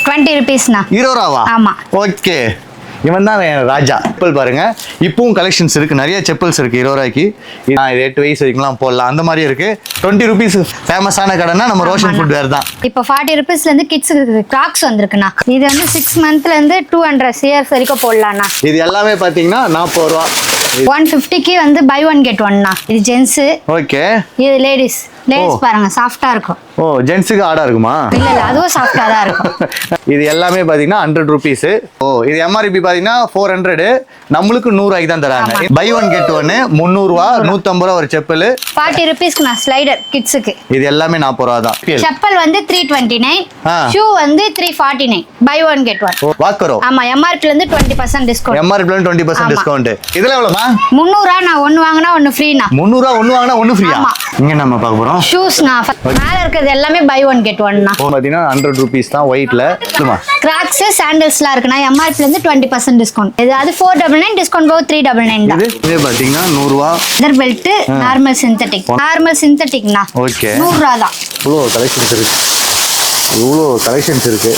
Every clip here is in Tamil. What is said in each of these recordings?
20 rupeesண்ணா. 20 ரூபாவா? ஆமா. ஓகே, இவன் தான் ராஜா. செப்பல் பாருங்க, இப்பவும் கலெக்ஷன்ஸ் இருக்கு, நிறைய செப்பல்ஸ் இருக்கு 20 ரூபாய்க்கு. இது 8 வயசு வரைக்கும்லாம் போடலாம், அந்த மாதிரி இருக்கு. 20 ருபீஸ் ஃபேமஸான கடைனா நம்ம ரோஷன் ஃபுட் வேர் தான். இப்போ 40 rupeesல இருந்து கிட்ஸுக்கு கிராக்ஸ் வந்திருக்குண்ணா. இது வந்து 6 monthல இருந்து 200 years வரைக்கும் போடலாம்ண்ணா. இது எல்லாமே பாத்தீங்கன்னா 40 ரூபா. 150க்கு வந்து buy one get oneண்ணா. இது ஜென்ஸ். ஓகே, இது லேடிஸ் பாருங்க, சாஃப்டா இருக்கும். ஓ, ஜென்ஸுக்கு ஆடா இருக்குமா? இல்ல அதுவும் சாஃப்டா தான் இருக்கும். இது எல்லாமே பாத்தீங்கன்னா 100 ருபீஸ். ஓ, இது எம்ஆர்பி பாத்தீங்கன்னா 400, நம்மளுக்கு 100 ரூபாய்க்கு தான் தராங்க. பை ஒன் கெட் ஒன் 300 ரூபா, 150 ரூபா ஒரு செப்பல். 40 rupeesக்கு நான் ஸ்லைடர் கிட்ஸுக்கு. இது எல்லாமே 40 ரூபா தான். செப்பல் வந்து 329, ஷூ வந்து 349, பை ஒன் கெட் ஒன். வாக்கரோ. ஆமா, எம்ஆர்பி ல இருந்து 20% டிஸ்கவுண்ட். எம்ஆர்பி ல 20% டிஸ்கவுண்ட். இதுல எவ்வளவுமா? 300 ரூபா. நான் ஒன்னு வாங்குனா ஒன்னு ஃப்ரீனா. 300 ரூபா ஒன்னு வாங்குனா ஒன்னு ஃப்ரீயா? இங்க நம்ம பார்க்க போறோம் ஷூஸ்னா. மேல இருக்குது எல்லாமே பை ஒன் கெட் ஒன்னா. பாத்தீங்கன்னா 100 ருபீஸ் தான் ஒயிட்ல. கிராக்ஸ் சாண்டல்ஸ்லாம் இருக்குனா எம்ஆர்பி ல இருந்து 20% டிஸ்கவுண்ட். இது அது 499, டிஸ்கவுண்ட் போக 399 தான். இது பாத்தீங்கன்னா 100 ரூபா. Leather belt normal synthetic. Normal சிந்தெடிக்னா ஓகே, 100 ரூபா தான். இவ்வளோ கலெக்ஷன்ஸ் இருக்கு, இவ்வளோ கலெக்ஷன்ஸ் இருக்கு.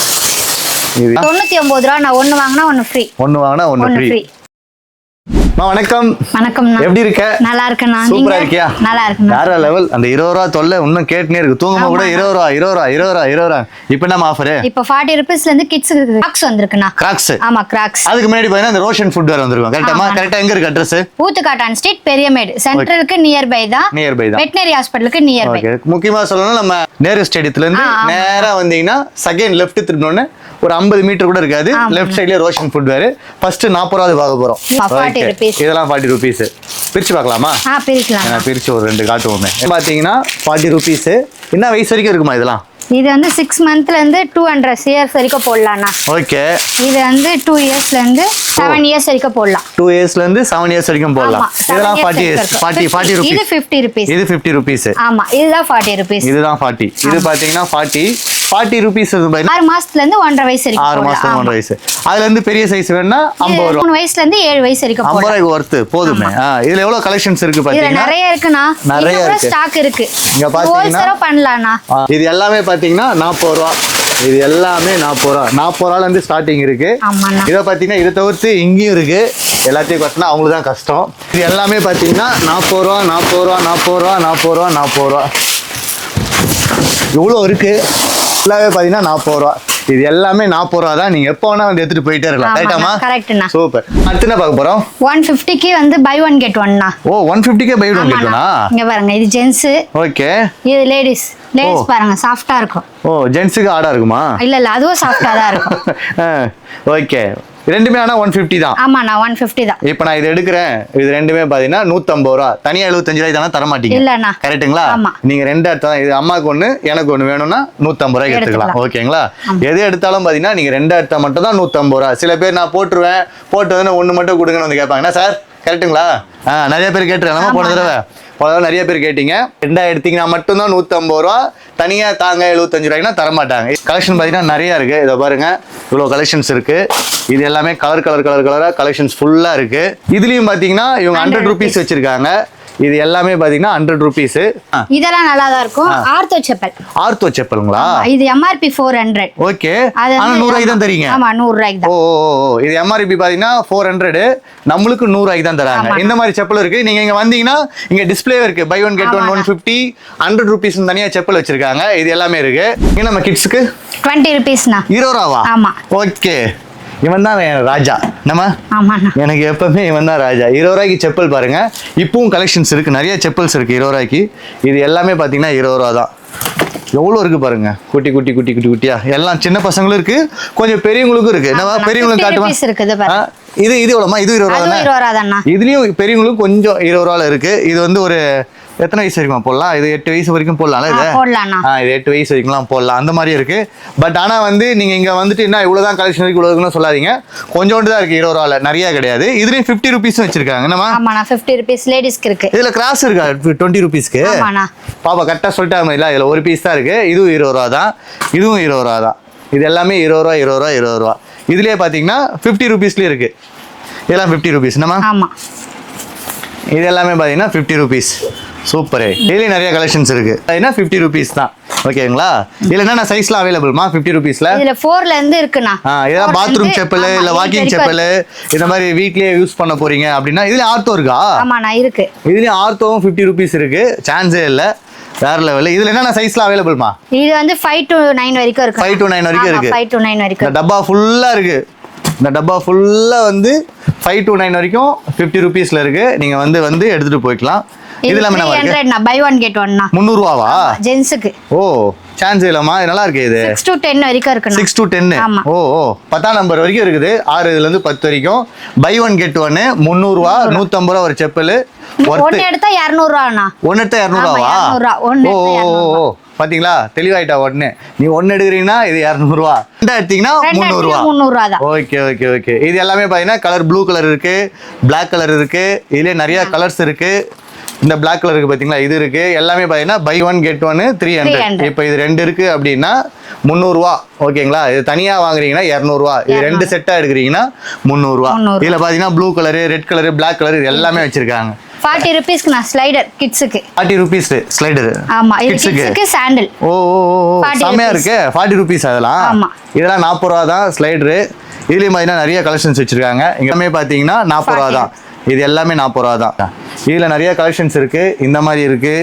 இது 99 ரூபா. நான் ஒன்னு வாங்குனா ஒன்னு ஃப்ரீ. ஒன்னு வாங்குனா ஒன்னு ஃப்ரீ. வணக்கம். வணக்கம். எப்படி இருக்க? நல்லா இருக்கேண்ணா. சூப்பரா இருக்கியா? நல்லா இருக்கேன். வேற லெவல். அந்த 20 ரூபா தொல்லை இன்னும் கேட்டுனே இருக்கு. தூங்கும்போது கூட 20 ரூபா 20 ரூபா 20 ரூபா 20 ரூபா. இப்போ என்ன ஆஃபர்? இப்போ 40 rupeesல இருந்து கிட்ஸ்க்கு கிராக்ஸ் வந்திருக்குண்ணா. கிராக்ஸ். ஆமா, கிராக்ஸ். அதுக்கு முன்னாடி பாத்தீங்கன்னா இந்த ரோஷன் ஃபுட் வேர் வந்திருக்கும். கரெக்டாமா? கரெக்டா எங்க இருக்கு அட்ரஸ்? ஊத்துக்காட்டான் ஸ்ட்ரீட், பெரியமேடு. சென்ட்ரலுக்கு நியர் பை தான். வெட்டனரி ஹாஸ்பிடலுக்கு நியர் பை. முக்கியமா சொல்லணும், நம்ம நேரு ஸ்டேடியத்துல இருந்து நேரா வந்தீங்கன்னா செகண்ட் லெஃப்ட் திரும்பினோனே ஒரு 50 மீட்டர் கூட இருக்காது. லெஃப்ட் சைடுல ரோஷன் ஃபுட் வேர். ஃபர்ஸ்ட் 40 ரூபாய் பார்க்க போறோம். 40 rupees. இதெல்லாம் 40 rupees. பிரிச்சு பார்க்கலாமா? பிரிக்கலாம். நான் பிரிச்சு ஒரு 2 காட்டுவோமே. பாத்தீங்கன்னா 40 rupees. என்ன வயசு வரைக்கும் இருக்குமா இதெல்லாம்? இது வந்து 6 monthல இருந்து 200 years வரைக்கும் போடலாம்ண்ணா. ஓகே, இது வந்து 2 yearsல இருந்து 7 years வரைக்கும் போடலாம். 2 yearsல இருந்து 7 years வரைக்கும் போடலாம். இதெல்லாம் 40 rupees. இது 50 rupees. இது 50 rupees. ஆமா, இதுதான் 40 rupees. இதுதான் 40. இது பாத்தீங்கன்னா 40 rupees. 6 மாசத்துல இருந்து 1.5 வயசு வரைக்கும் 6 மாசம் 1.5 வயசு. அதுல இருந்து பெரிய சைஸ் வேணும்னா 50 ரூபாய். 3 வயசுல இருந்து 7 வயசு வரைக்கும் 50 ரூபாய்க்கு ஒர்த் போதுமே. இதுல எவ்வளவு கலெக்ஷன்ஸ் இருக்கு இதுல பாத்தீங்கன்னா? நிறைய இருக்குண்ணா. நிறைய இருக்கு. ஸ்டாக் இருக்கு. இங்க பாத்தீங்கன்னா ஹோல்சேலா பண்ணலாம்ண்ணா. இது எல்லாமே பாத்தீங்கன்னா 40 ரூபாய். இது எல்லாமே 40 ரூபாய். 40 ரூபாயில இருந்து ஸ்டார்டிங் இருக்கு. ஆமாண்ணா. இத பாத்தீங்கன்னா இத தவிர்த்து இங்கேயும் இருக்கு. எல்லாத்தையும் கட்டினா அவங்களுக்கு தான் கஷ்டம். இது எல்லாமே பாத்தீங்கன்னா 40 ரூபாய் 40 ரூபாய் 40 ரூபாய் 40 ரூபாய் 40 ரூபாய். இவ்வளோ இருக்கு. ஃபுல்லாவே பாத்தீங்கன்னா 40 ரூபாய். இது எல்லாமே 40 ரூபாய் தான். நீங்க எப்போ வேணா வந்து எடுத்துட்டு போயிட்டே இருக்கலாம். கரெக்டாமா? கரெக்ட்ண்ணா. சூப்பர். அடுத்து என்ன பார்க்க போறோம்? 150க்கு வந்து பை ஒன் கெட் ஒன்ண்ணா. ஓ, 150க்கு பை ஒன் கெட் ஒன்னா? இங்க பாருங்க, இது ஜென்ஸ். ஓகே, இது லேடிஸ் பாருங்க, சாஃப்டா இருக்கும். ஓ, ஜென்ஸுக்கு ஆடா இருக்குமா? இல்ல அதுவும் சாஃப்டா தான் இருக்கும். ஓகே, ரெண்டுமே ஆனா 150 தான். ஆமா, நான் 150 தான். இப்போ நான் இது எடுக்கிறேன். இது ரெண்டுமே பாத்தீங்கன்னா 150 ரூபா. தனியா 75 ரூபாய் தானே தர மாட்டீங்க? இல்லண்ணா. கரெக்ட்டுங்களா? நீங்க ரெண்டு எடுத்தா, இது அம்மாக்கு ஒண்ணு எனக்கு ஒண்ணு வேணும்னா 150 ரூபாய்க்கு எடுத்துக்கலாம். ஓகேங்களா? எது எடுத்தாலும் பாத்தீங்கன்னா நீங்க ரெண்டு எடுத்தா மட்டும் தான் 150 ரூபா. சில பேர் நான் போட்டுருவேன், போட்டு வந்து ஒண்ணு மட்டும் கொடுங்கன்னு வந்து கேட்பாங்க. என்ன சார், கரெக்ட்டுங்களா? நிறைய பேர் கேட்டுருக்காங்க. போன தடவை நிறைய பேர் கேட்டீங்க. ரெண்டா எடுத்தீங்கன்னா மட்டும்தான் 150 ரூபா. தனியா தாங்க 75 ரூபாய்க்குனா தரமாட்டாங்க. கலெக்ஷன் பாத்தீங்கன்னா நிறைய இருக்கு. இதை பாருங்க, இவ்வளவு கலெக்ஷன்ஸ் இருக்கு. இது எல்லாமே கலரா கலெக்ஷன்ஸ் ஃபுல்லா இருக்கு. இதுலயும் பாத்தீங்கன்னா இவங்க 100 rupees வச்சிருக்காங்க. இது எல்லாமே பாத்தீங்கன்னா 100 rupees. இதெல்லாம் நல்லா தான் இருக்கும். ஆர்த்தோ செப்பல். ஆர்த்தோ செப்பல்ங்களா? இது எம்ஆர்பி 400. ஓகே, ஆனா 100 ரூபாய்க்கு தான் தரீங்க. ஆமா, 100 ரூபாய்க்கு தான். ஓ, இது எம்ஆர்பி பாத்தீங்கன்னா 400, நம்மளுக்கு 100 ரூபாய்க்கு தான் தராங்க. இந்த மாதிரி செப்பல் இருக்கு. நீங்க இங்க வந்தீங்கன்னா இங்க டிஸ்ப்ளே இருக்கு. Buy one get one 150, 100 rupees தனியா செப்பல் வச்சிருக்காங்க. இது எல்லாமே இருக்கு. இங்க நம்ம கிட்ஸ்க்கு 20 rupeesண்ணா. 20 ரூபாவா? ஆமா. ஓகே, இவன் தான் ராஜா. நம்ம எனக்கு எப்பவுமே இவன் தான் ராஜா. 20 ரூபாய்க்கு செப்பல் பாருங்க. இப்பவும் கலெக்ஷன்ஸ் இருக்கு, நிறைய செப்பல்ஸ் இருக்கு 20 ரூபாய்க்கு. இது எல்லாமே பாத்தீங்கன்னா 20 ரூபா தான். எவ்வளவு இருக்கு பாருங்க, குட்டி குட்டி குட்டி குட்டி குட்டியா. எல்லாம் சின்ன பசங்களும் இருக்கு, கொஞ்சம் பெரியவங்களுக்கும் இருக்கு. நம்ம பெரியவங்களுக்கு காட்டுவா. இது எவ்வளவுமா? இது 20 ரூபா தானே? இதுலயும் பெரியவங்களுக்கு கொஞ்சம் 20 ரூபால இருக்கு. இது வந்து ஒரு எத்தனை வயசு வரைக்கும் போடலாம்? இது 8 வயசு வரைக்கும் போடலாம்ல? இது இது 8 வயசு வரைக்கும்லாம் போடலாம். அந்த மாதிரி இருக்கு. பட் ஆனா வந்து நீங்க இங்க வந்துட்டு என்ன இவ்வளவுதான் கலெக்ஷன் இருக்கு இவ்வளவுன்னு சொல்லாதீங்க. கொஞ்சோண்டு தான் இருக்கு 20 ரூபால, நிறைய கிடையாது. இதுலயும் 50 rupees வச்சிருக்காங்க. என்னமா? ஆமாண்ணா, 50 rupees லேடிஸ்க்கு இருக்கு. இதுல கிராஸ் இருக்கா 20 rupeesக்கு? பாப்பா கரெக்டா சொல்லிட்டாங்க இல்ல, இதுல ஒரு பீஸ் தான் இருக்கு. இதுவும் 20 ரூபா தான், இதுவும் 20 ரூபா தான். இது எல்லாமே 20 ரூபா 20 ரூபா 20 ரூபா. இதுலயே பாத்தீங்கன்னா 50 rupeesலயே இருக்கு. இதெல்லாம் 50 rupees. என்னமா? ஆமா. இது எல்லாமே பாத்தீங்கன்னா 50 rupees. சூப்பரே. இதுலேயும் நிறைய கலெக்ஷன்ஸ் இருக்கு. என்ன 50 ருபீஸ் தான், ஓகேங்களா? இதுல என்ன சைஸ்லாம் அவைலபிள்மா 50 ருபீஸ்ல? இதுல 4ல இருந்து இருக்குண்ணா. ஏதாவது பாத்ரூம் செப்பல் இல்ல வாக்கிங் செப்பல் இந்த மாதிரி வீட்லயே யூஸ் பண்ண போறீங்க அப்படின்னா இதுல ஆர்த்தோ இருக்கா? ஆமாண்ணா இருக்கு. இதுலயும் ஆர்த்தோவும் 50 ருபீஸ் இருக்கு, சான்ஸே இல்ல. வேற லெவல். இதுல என்னென்ன சைஸ்லாம் அவைலபிள்மா? இது வந்து 5 to 9 வரைக்கும் இருக்கு. 5 to 9 வரைக்கும் இருக்கு. 5 to 9 வரைக்கும். இந்த டப்பா ஃபுல்லா இருக்கு. இந்த டப்பா ஃபுல்லா வந்து 5 to 9 வரைக்கும் 50 ருபீஸ்ல இருக்கு. நீங்க வந்து எடுத்துட்டு போய்க்கலாம். இதுல என்ன இருக்கு? 300 buy one get one னா. 300 ரூபாவா? ஜென்ஸ்க்கு. ஓ, சான்ஸ் இல்லமா. இது நல்லா இருக்கு. இது 6 to 10 வரைக்கும் இருக்குண்ணா. 6 to 10. ஓ 10ஆம் நம்பர் வரைக்கும் இருக்குது. 6 இதுல இருந்து 10 வரைக்கும். பை ஒன் கெட் ஒன் 300 ரூபா, 150 ரூபா ஒரு செப்பல். ஒன்னு எடுத்தா 200 ரூபாண்ணா. ஒன்னு எடுத்தா 200 ரூபாவா? 200 ரூபா. ஒன்னு எடுத்தா 200 ரூபா. பாத்தீங்களா, தெளிவாயிட்டா. ஒன்னு நீ ஒன்னு எடுக்கிறீங்கன்னா இது 200 ரூபா, ரெண்டா எடுத்தீங்கன்னா 300 ரூபா. 300 ரூபா தான். Okay okay okay. இது எல்லாமே பாத்தீங்கன்னா கலர் ப்ளூ கலர் இருக்கு, பிளாக் கலர் இருக்கு. இதுல நிறைய கலர்ஸ் இருக்கு. இந்த பிளாக் கலர் இருக்கு பாத்தீங்களா, இது இருக்கு. எல்லாமே பாத்தீங்கன்னா பை ஒன் கெட் ஒன் 300. இப்போ இது 2 இருக்கு அப்படின்னா 300 ரூபா, ஓகேங்களா? இது தனியா வாங்குறீங்கன்னா 200 ரூபா. இது 2 செட்டா எடுக்கிறீங்கன்னா 300 ரூபா. இதுல பாத்தீங்கன்னா blue colour, red colour, black colour இது எல்லாமே வச்சிருக்காங்க. 40 rupeesக்கு நான் ஸ்லைடர் கிட்ஸ்க்கு. 40 rupees slider. ஆமா, இது கிட்ஸ்க்கு சாண்டல். ஓ செமையா இருக்கு. 40 ருபீஸ் அதெல்லாம். ஆமா, இதெல்லாம் 40 ரூபா தான் ஸ்லைடர். இதுலயும் பாத்தீங்கன்னா நிறைய கலெக்ஷன்ஸ் வச்சிருக்காங்க. இங்கமே பாத்தீங்கன்னா 40 ரூபா தான். இது எல்லாமே 40 ரூபா தான். இதுல நிறைய கலெக்ஷன்ஸ் இருக்கு. இந்த மாதிரி இருக்கு.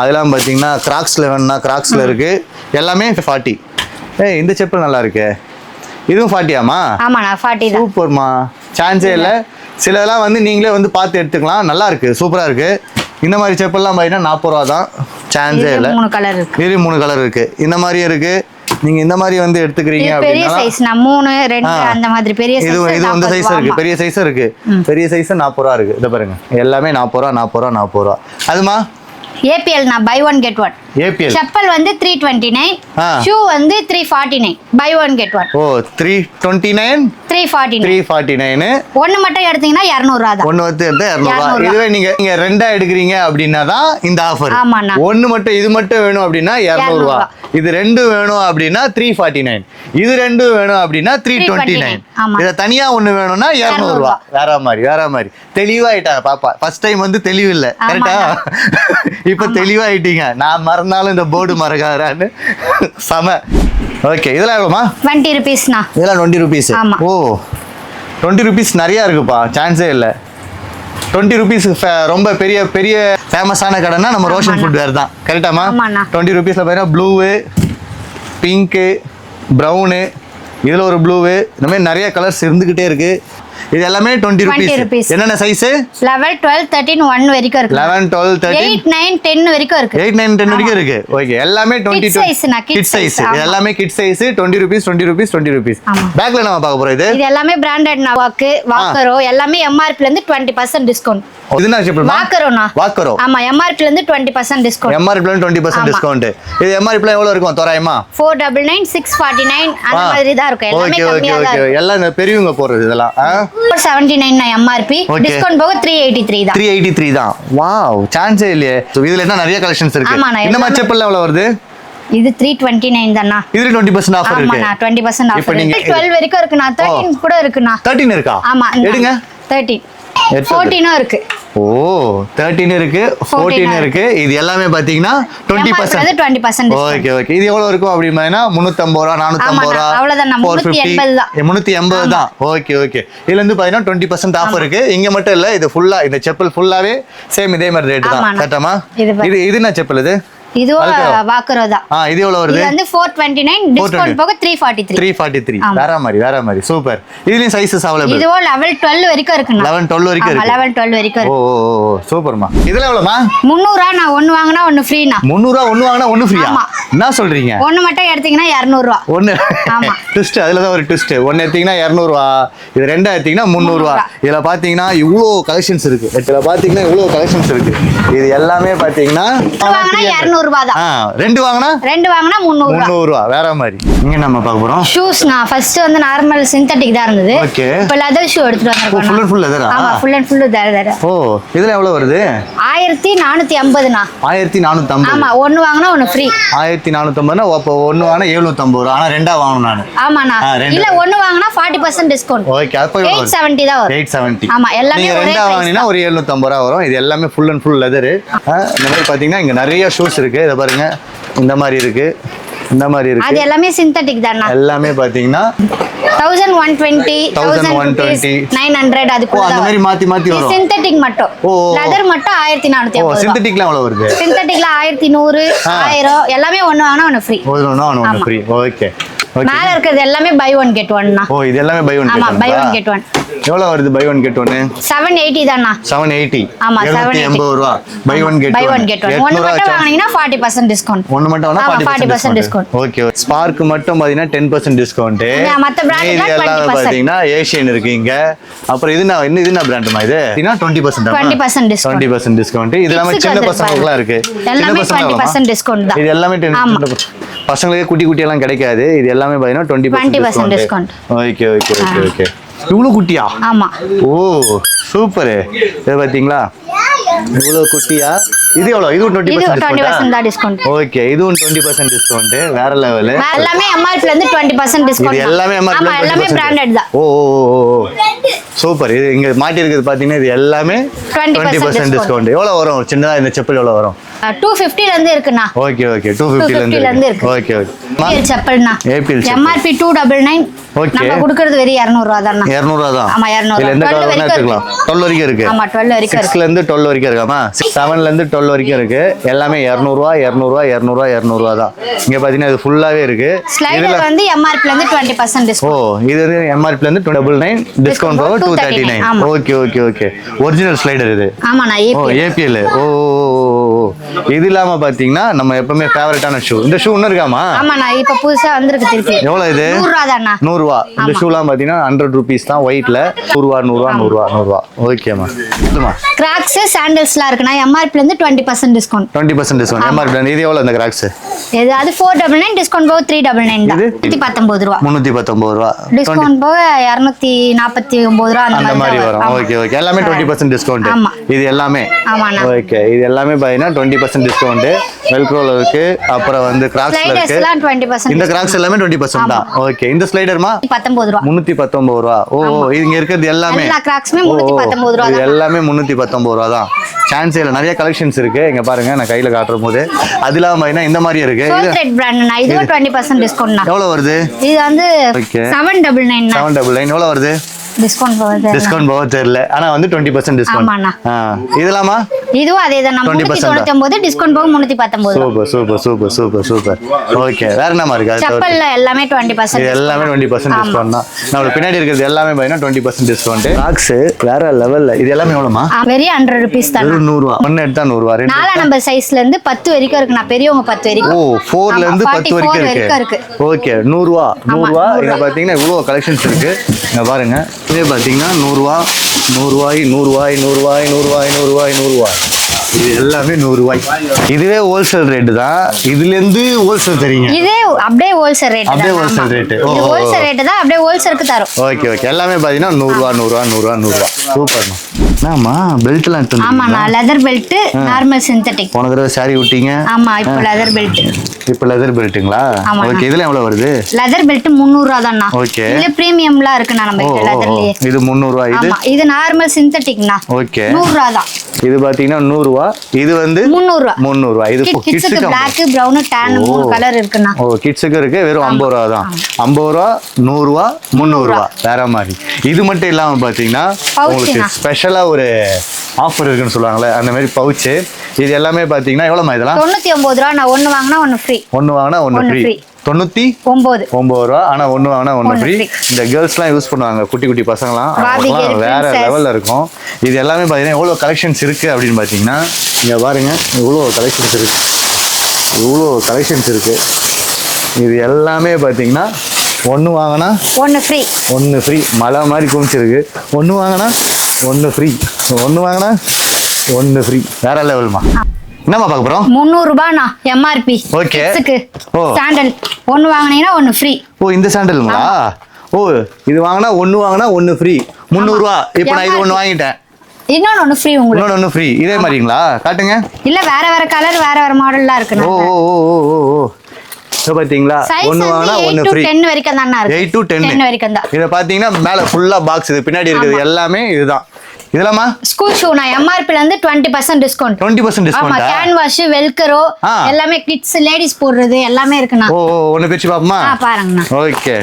அதெல்லாம் பாத்தீங்கன்னா கிராக்ஸ்ல வேணும்னா கிராக்ஸ்ல இருக்கு. எல்லாமே 40. ஏய், இந்த செப்பல் நல்லா இருக்கு. இதுவும் 40ஆமா? ஆமாண்ணா 40 தான். சூப்பர்மா, சான்ஸே இல்லை. சிலதெல்லாம் வந்து நீங்களே வந்து பார்த்து எடுத்துக்கலாம். நல்லா இருக்கு, சூப்பரா இருக்கு. இந்த மாதிரி செப்பல்லாம் பார்த்தீங்கன்னா 40 ரூபா தான், சான்ஸே இல்லை. 3 கலர் இருக்கு. இது 3 கலர் இருக்கு. இந்த மாதிரியும் இருக்கு. நீங்க இந்த மாதிரி வந்து எடுத்துக்கிறீங்க பெரிய அப்படின்னா சைஸ் நான் 3 2 அந்த மாதிரி பெரிய சைஸ். இது இந்த சைஸ் இருக்கு. பெரிய சைஸ் இருக்கு. பெரிய சைஸ் 40 ரூபா இருக்கு. இத பாருங்க, எல்லாமே 40 ரூபா 40 ரூபா 40 ரூபா. அதுமா ஏபிஎல் நான் buy one get one. APL chappal வந்து 329, ஷூ வந்து 349. Buy one get one. Oh 329 349. ஒன்னு மட்டும் எடுத்தீங்கன்னா 200 ரூபா தான். ஒன்னு வந்து எடுத்தா 200 ரூபா. இதுவே நீங்க ரெண்டா எடுக்கிறீங்க அப்படின்னா தான் இந்த ஆஃபர். ஆமாண்ணா. ஒன்னு மட்டும் இது மட்டும் வேணும் அப்படின்னா 200 ரூபா. இது ரெண்டு வேணும் அப்படின்னா 349. இது ரெண்டு வேணும் அப்படின்னா 329. இத தனியா ஒன்னு வேணும்னா 200 ரூபா. வேற மாதிரி தெளிவாயிட்டாங்க பாப்பா. ஃபர்ஸ்ட் டைம் வந்து தெளிவு இல்ல, கரெக்டா? இப்ப தெளிவாயிட்டீங்க. நான் மறந்தாலும் இந்த போர்டு மறக்காதான்னு. சம. ஓகே, இதெல்லாம் எவ்வளோமா? 20 rupeesண்ணா. இதெல்லாம் 20 ருபீஸ். ஓ 20 ருபீஸ் நிறையா இருக்குப்பா, சான்ஸே இல்லை. 20 ருபீஸ் ரொம்ப பெரிய பெரிய ஃபேமஸான கடைன்னா நம்ம ரோஷன் ஃபுட்வேர் தான், கரெக்டாமா? 20 ருபீஸில் பார்த்தீங்கன்னா ப்ளூவு, பிங்க்கு, ப்ரௌனு, இதில் ஒரு ப்ளூவு, இந்த மாதிரி நிறைய கலர்ஸ் இருந்துக்கிட்டே இருக்குது. இது எல்லாமே 20 ருபீஸ். என்னென்ன சைஸ்? 11 12 13 1 வரைக்கும் இருக்கு. 11 12 13 8 9 10 வரைக்கும் இருக்கு. 8 9 10 வரைக்கும் இருக்கு. ஓகே, எல்லாமே 20 கிட் சைஸ். இது எல்லாமே kid size. 20 rupees 20 rupees 20 rupees. பேக்ல நம்ம பார்க்க போறோம். இது எல்லாமே பிராண்டட் வாக்கரோ எல்லாமே எம்ஆர்பி ல இருந்து 20% டிஸ்கவுண்ட். இது என்ன செப்பல்? வாக்கரோனா? வாக்கரோ. ஆமா, எம்ஆர்பி ல இருந்து 20% டிஸ்கவுண்ட். எம்ஆர்பி ல இருந்து 20% டிஸ்கவுண்ட். இது எம்ஆர்பி ல எவ்வளவு இருக்கும் தோராயமா? 499 649 அந்த மாதிரி தான் இருக்கும். எல்லாமே கம்மியா தான் இருக்கு. எல்லாம் பெரியவங்க போறது இதெல்லாம். 479 எம்ஆர்பி, டிஸ்கவுண்ட் போக 383 தான். 383 தான். வாவ், சான்ஸே இல்லையே. இதுல என்ன நிறைய கலெக்ஷன்ஸ் இருக்கு. இந்த மாதிரி செப்பல் எவ்வளவு வருது? இது 329 தானா? இதுல 20% ஆஃபர் இருக்கு. ஆமாண்ணா, 20% ஆஃபர் இருக்கு. 12 வரைக்கும் இருக்குண்ணா. 13 கூட இருக்குண்ணா. 13 இருக்கா? ஆமா, எடுங்க. 13 14 இருக்கு. ஓ 13 இருக்கு, 14 இருக்கு. இது எல்லாமே பாத்தீங்கன்னா 20%. Okay okay. இது எவ்வளவு இருக்கும் அப்படினா 350 ரூபாய் 450 ரூபாய் அவ்வளவுதான். 380 தான். 380 தான். Okay okay. இதுல இருந்து பாத்தீங்கன்னா 20% ஆஃபர் இருக்கு. இங்க மட்டும் இல்ல, இது ஃபுல்லா இந்த செப்பல் ஃபுல்லாவே சேம் இதே மாதிரி ரேட் தான், கரெக்டாமா? இது என்ன செப்பல்? இது இது வாக்கரோ தான். இது எவ்வளவு வருது? இது வந்து 429, டிஸ்கவுண்ட் போக 343. 343. வேற மாதிரி சூப்பர். இதுலயும் சைஸஸ் அவேலபிள். இதுவோ லெவல் 12 வரைக்கும் இருக்குண்ணா. 11 12 வரைக்கும் இருக்கு. லெவல் 12 வரைக்கும் இருக்கு. ஓ சூப்பர்மா. இதெல்லாம் எவ்வளவுமா? 300 ரூபாய். நான் ஒன்னு வாங்குனா ஒன்னு ஃப்ரீனா. 300 ரூபாய் ஒன்னு வாங்குனா ஒன்னு ஃப்ரீயா? என்ன சொல்றீங்க? ஒன்னு மட்டும் எடுத்தீங்கன்னா 200 ரூபாய். ஒன்னு. ஆமா. ட்விஸ்ட், அதுல தான் ஒரு ட்விஸ்ட். ஒன்னு எடுத்தீங்கன்னா 200 ரூபாய். இது ரெண்டா எடுத்தீங்கன்னா 300 ரூபாய். இதுல பாத்தீங்கன்னா இவ்ளோ கலெக்ஷன்ஸ் இருக்கு. இதுல பாத்தீங்கன்னா இவ்ளோ கலெக்ஷன்ஸ் இருக்கு. இது எல்லாமே பாத்தீங்கன்னா வாங்குனா 200 300 ரூபாய் தான். ரெண்டு வாங்கினா 300 ரூபா. வேற மாதிரி. இங்க நம்ம பார்க்க போறோம் ஷூஸ்னா. ஃபர்ஸ்ட் வந்து நார்மல் சிந்தட்டிக் தான் இருந்தது. ஓகே. இப்போ லெதர் ஷூ எடுத்துட்டு வந்திருக்கோம். ஃபுல் அண்ட் ஃபுல் லெதரா? ஆமா, full and full leather. Oh, இதுல எவ்வளவு வருது? 1450னா. 1450. ஆமா, ஒன்னு வாங்குனா ஒன்னு ஃப்ரீ. 1450னா அப்போ ஒன்னு வாங்கினா 750 ரூபா. ஆனா ரெண்டா வாங்கணும் நான். ஆமாண்ணா. இல்ல ஒன்னு வாங்குனா 40% டிஸ்கவுண்ட். ஓகே, அப்போ 870 தான் வரும். 870. ஆமா, எல்லாமே நீங்க ஒரே ரெண்டா வாங்கினா ஒரு 750 ரூபா வரும். இது எல்லாமே ஃபுல் அண்ட் ஃபுல் லெதர். இந்த மாதிரி பாத்தீங்கன்னா இங்க நிறைய ஷூஸ் இருக்கு. இத பாருங்க, இந்த மாதிரி இருக்கு, இந்த மாதிரி இருக்கு. அது எல்லாமே சிந்தட்டிக் தானா? எல்லாமே பாத்தீங்கன்னா 1120, 1120, 900 அதுக்குள்ள. அந்த மாதிரி மாத்தி மாத்தி வரும். சிந்தட்டிக் மட்டும். லெதர் மட்டும் 1450. சிந்தட்டிக்லாம் எவ்வளவு வருது? சிந்தட்டிக்ல 1100, 1000 எல்லாமே ஒன்னு வாங்குனா ஒன்னு ஃப்ரீ. ஒன்னு ஃப்ரீ. ஓகே. மேல இருக்கிறது எல்லாமே பை ஒன் கெட் ஒன். ஓ, இது எல்லாமே பை ஒன் கெட் ஒன். ஆமா, பை ஒன் கெட் ஒன். எவ்வளவு வருது பை ஒன் கெட் ஒன்? 780 தானா? 780. ஆமா, 780 ரூபா. Buy one get one. Buy one get one. ஒன்னு மட்டும் வாங்குனீங்கன்னா 40% டிஸ்கவுண்ட். ஒன்னு மட்டும் வாங்குனா 40% டிஸ்கவுண்ட். ஓகே. ஸ்பார்க் மட்டும் பாத்தீங்கன்னா 10% டிஸ்கவுண்ட். மத்த பிராண்ட்ல 20% பாத்தீங்கன்னா ஏசியன் இருக்கு இங்க. அப்புறம் இது என்ன பிராண்ட்மா இது? இதுனா 20% 20% டிஸ்கவுண்ட். 20% டிஸ்கவுண்ட். இது எல்லாமே சின்ன பசங்களுக்குலாம் இருக்கு. எல்லாமே 20% டிஸ்கவுண்ட் தான். இது எல்லாமே பசங்களுக்கு குட்டி குட்டி எல்லாம் கிடைக்காது. இது எல்லாமே பாத்தீங்கன்னா 20% discount. Okay okay okay okay. இவ்வளவு குட்டியா? ஆமா. ஓ, சூப்பர். இது பாத்தீங்களா, இவ்வளவு குட்டியா? இது எவ்வளவு? இது 20% தான் டிஸ்கவுண்ட். ஓகே, இதுவும் 20% டிஸ்கவுண்ட். வேற லெவல். எல்லாமே எம்ஆர்பி ல இருந்து 20% டிஸ்கவுண்ட். இது எல்லாமே எம்ஆர்பி ல எல்லாமே பிராண்டட் தான். ஓ சூப்பர். இது இங்க மாட்டி இருக்குது பாத்தீங்கன்னா இது எல்லாமே 20% டிஸ்கவுண்ட். எவ்வளவு வரும் சின்னதா இந்த செப்பல் எவ்வளவு வரும்? 250 ல இருந்து இருக்குண்ணா. ஓகே ஓகே, 250 ல இருந்து இருக்கு. Okay okay. ஏபிஎல் செப்பல்னா. ஏபிஎல் செப்பல். எம்ஆர்பி 299. ஓகே. நம்ம கொடுக்கிறது வெறும் 200 ரூபாய் தான். 200 ரூபாய் தான். ஆமா, 200. இதுல எந்த கலர் வேணா எடுத்துக்கலாம். 12 வரைக்கும் இருக்கு. ஆமா, 12 வரைக்கும் இருக்கு. 6 ல இருந்து 12 வரைக்கும் இருக்காமா? 7 ல இருந்து 12 வரைக்கும் இருக்கு. எல்லாமே 200 ரூபாய் 200 ரூபாய் 200 ரூபாய் 200 ரூபாய் தான். இங்க பாத்தீங்கன்னா இது ஃபுல்லாவே இருக்கு. ஸ்லைடர் வந்து எம்ஆர்பி ல இருந்து 20% டிஸ்கவுண்ட். ஓ, இது எம்ஆர்பி ல இருந்து 299 டிஸ்கவுண்ட் போக 239. Okay okay okay. Original slider இது. ஆமாண்ணா, ஏபிஎல். ஓ, இது இல்லாம பாத்தீங்கன்னா நம்ம எப்பவுமே ஃபேவரட்டான ஷூ. இந்த ஷூ இன்னும் இருக்காமா? ஆமாண்ணா, இப்ப புதுசா வந்திருக்கு திருப்பி. எவ்வளவு இது? 100 ரூபாய் தானா? 100 ரூபாய். இந்த ஷூலாம் பாத்தீங்கன்னா 100 rupees தான் ஒயிட்ல. 100 ரூபாய் 100 ரூபாய் 100 ரூபாய் 100 ரூபாய். ஓகேமா. இதுமா கிராக்ஸ் சாண்டல்ஸ்லாம் இருக்குண்ணா. எம்ஆர்பி ல இருந்து 20% டிஸ்கவுண்ட். 20% டிஸ்கவுண்ட். எம்ஆர்பி ல இது எவ்வளவு இந்த கிராக்ஸ்? இது அது 499 டிஸ்கவுண்ட் போக 399 தான். 319 ரூபாய். 319 ரூபாய். டிஸ்கவுண்ட் போக 249 ரூபாய் அந்த மாதிரி வரும். Okay okay. எல்லாமே 20% டிஸ்கவுண்ட். இது எல்லாமே. ஆமாண்ணா. ஓகே, இது எல்லாமே பாத்தீங்கன்னா 20% டிஸ்கவுண்ட். வெல்க்ரோல இருக்கு. அப்புறம் வந்து கிராக்ஸ்ல இருக்கு. ஸ்லைடர்ஸ்லாம் 20%. இந்த கிராக்ஸ் எல்லாமே 20% தான். ஓகே. இந்த ஸ்லைடர்மா 19 ரூபாய். 319 ரூபாய். ஓ, இங்க இருக்குது எல்லாமே. எல்லா கிராக்ஸ்மே 319 ரூபாய் இது தான். எல்லாமே 319 ரூபாய் தான். சான்ஸ் இல்ல. நிறைய கலெக்ஷன்ஸ் இருக்கு. இங்க பாருங்க, நான் கையில காட்டும் போது அது இல்லாம பாத்தீங்கன்னா இந்த மாதிரி இருக்கு. சோல் த்ரெட் பிராண்ட்னா. இது 20% டிஸ்கவுண்ட்னா. எவ்வளவு வருது? இது வந்து ஓகே 799. 799 எவ்வளவு வருது? டிஸ்கவுண்ட் போகுது. டிஸ்கவுண்ட் போக தெரியல. ஆனா வந்து 20% டிஸ்கவுண்ட். ஆமாண்ணா. இதெல்லாமா? இதுவும் அதே தான். 399 டிஸ்கவுண்ட் போக 319. Super super super super super. Okay. வேற என்னமா இருக்கு? செப்பல்ல எல்லாமே 20%. இது எல்லாமே 20% டிஸ்கவுண்ட் தான். நம்ம பின்னாடி இருக்கிறது எல்லாமே பாத்தீங்கன்னா 20% டிஸ்கவுண்ட். கிராக்ஸ் வேற லெவல்ல. இது எல்லாமே எவ்வளவுமா? வெரி 100 rupees தான். 100 ரூபாய். ஒன்னு எடுத்தா 100 ரூபாய். 4 நம்பர் சைஸ்ல இருந்து 10 வரைக்கும் இருக்கு. நான் பெரியவங்க 10 வரைக்கும். ஓ, 4 ல இருந்து 10 வரைக்கும் இருக்கு. ஓகே. 100 ரூபாய். 100 ரூபாய். இங்க பாத்தீங்கன்னா இவ்வளவு கலெக்ஷன்ஸ் இருக்கு. இங்க பாருங்க. இதே பாத்தீங்கன்னா 100 ரூபாய் 100 ரூபாய் 100 ரூபாய் 100 ரூபாய் 100 ரூபாய் 100 ரூபாய் 100 ரூபாய். இது எல்லாமே 100 ரூபாய். இதுவே ஹோல்சேல் ரேட் தான். இதுல இருந்து ஹோல்சேல் தரீங்க. இதே அப்படியே ஹோல்சேல் ரேட் தான். அப்படியே ஹோல்சேல் ரேட். இது ஹோல்சேல் ரேட் தான். அப்படியே ஹோல்சேலுக்கு தரோம். Okay okay. எல்லாமே பாத்தீங்கன்னா 100 ரூபாய் 100 ரூபாய் 100 ரூபாய் 100 ரூபாய். சூப்பர்மா. ஆமா, பெல்ட்லாம் எடுத்து. ஆமாண்ணா, லெதர் பெல்ட் நார்மல் சிந்தட்டிக். போன தடவை சாரி விட்டீங்க. ஆமா, இப்போ லெதர் பெல்ட். இப்போ லெதர் பெல்ட்டுங்களா? ஓகே. இதெல்லாம் எவ்வளவு வருது? லெதர் பெல்ட் 300 ரூபாய் தான்ண்ணா. ஓகே. இதுல பிரீமியம்லாம் இருக்குண்ணா நம்ம கிட்ட லெதர்லயே. இது 300 ரூபாய். இது இது நார்மல் சிந்தட்டிக்னா. ஓகே. 100 ரூபாய் தான். இது பாத்தீங்கன்னா 100 ரூபாய். இது வந்து 300 ரூபாய். 300 ரூபாய். இது கிட்ஸ்க்கு Black, brown, tan 3 கலர் இருக்குண்ணா. ஓ, கிட்ஸ்க்கு இருக்கு. வெறும் 50 ரூபாய் தான். 50 ரூபாய் 100 ரூபாய் 300 ரூபாய். வேற மாதிரி. இது மட்டும் இல்லாம பாத்தீங்கன்னா உங்களுக்கு ஸ்பெஷலா ஒரு ஆஃபர் இருக்குன்னு சொல்லுவாங்கல்ல, அந்த மாதிரி பவுச். இது எல்லாமே பாத்தீங்கன்னா எவ்வளவுமா இதெல்லாம்? 99 ரூபாய். நான் ஒன்னு வாங்கினா ஒன்னு ஃப்ரீ. ஒன்னு வாங்கினா ஒன்னு ஃப்ரீ. 99 ரூபாய். ஆனா ஒன்னு வாங்கினா ஒன்னு ஃப்ரீ. இந்த கேர்ள்ஸ்லாம் யூஸ் பண்ணுவாங்க, குட்டி குட்டி பசங்கலாம். வேற லெவல்ல இருக்கும். இது எல்லாமே பாத்தீங்கன்னா எவ்வளவு கலெக்ஷன்ஸ் இருக்கு அப்படின்னு பாத்தீங்கன்னா இங்க பாருங்க. இவ்வளவு கலெக்ஷன்ஸ் இருக்கு. இவ்வளோ கலெக்ஷன்ஸ் இருக்கு. இது எல்லாமே பாத்தீங்கன்னா ஒன்னு வாங்கினா ஒன்னு ஃப்ரீ. மலை மாதிரி குமிச்சிருக்கு. ஒன்னு வாங்கினா ஒன்னு ஃப்ரீ. ஒன்னு வாங்கினா ஒன்னு ஃப்ரீ. வேற லெவல்மா. என்னம்மா பார்க்க போறோம்? 300 ரூபாய்ண்ணா எம்ஆர்பி. Okay. ஓ. சாண்டல் ஒன்னு வாங்குனீங்கன்னா ஒன்னு ஃப்ரீ. ஓ இந்த சாண்டலுங்களா? ஓ இது வாங்கினா ஒன்னு ஃப்ரீ 300 ரூபா. இப்போ நான் இது ஒன்னு வாங்கிட்டேன், இன்னொன்னு ஃப்ரீ உங்களுக்கு. இன்னொன்னு ஃப்ரீ. இதே மாதிரிங்களா? காட்டுங்க. இல்ல வேற வேற கலர் வேற வேற மாடல்லாம் இருக்கு. ஓ ஓ ஓ ஓ ஓ இத பாத்தீங்களா? ஒன்னு வாங்கினா ஒன்னு ஃப்ரீ. 10 வரைக்கும் தானா இருக்கு. 8 to 10 வரைக்கும் தான். இத பாத்தீங்கன்னா மேல ஃபுல்லா பாக்ஸ், இது பின்னாடி இருக்குது எல்லாமே இதுதான். இதெல்லாமா ஸ்கூல் ஷூ நான் எம்ஆர்பி ல இருந்து 20% டிஸ்கவுண்ட். 20% டிஸ்கவுண்ட். ஆமா கேன்வாஸ், வெல்க்ரோ எல்லாமே கிட்ஸ் லேடீஸ் போடுறது எல்லாமே இருக்குண்ணா. ஓ ஒன்னு பிரிச்சு பாப்போமா? பாருங்கண்ணா. ஓகே.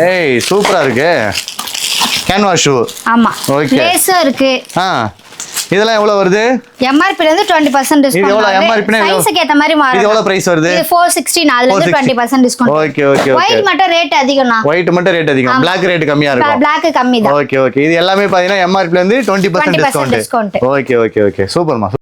ஏய் சூப்பரா இருக்கு. Canvas shoe. ஆமா. ஓகே. லேஸும் இருக்கு. இதெல்லாம் எவ்வளவு வருது? எம்ஆர்பி ல இருந்து 20% டிஸ்கவுண்ட். இது எவ்வளவு எம்ஆர்பி னா? சைஸ்க்கு ஏத்த மாதிரி மாறும். இது எவ்வளவு பிரைஸ் வருது? இது 460 அதுல இருந்து 20% discount. Okay okay okay. White மட்டும் ரேட் அதிகம்னா. ஒயிட் மட்டும் ரேட் அதிகம், Black ரேட் கம்மியா இருக்கும். Black கம்மி தான். Okay okay. இது எல்லாமே பாத்தீங்கன்னா எம்ஆர்பி ல இருந்து 20% discount. Discount. Okay okay okay. சூப்பர்மா.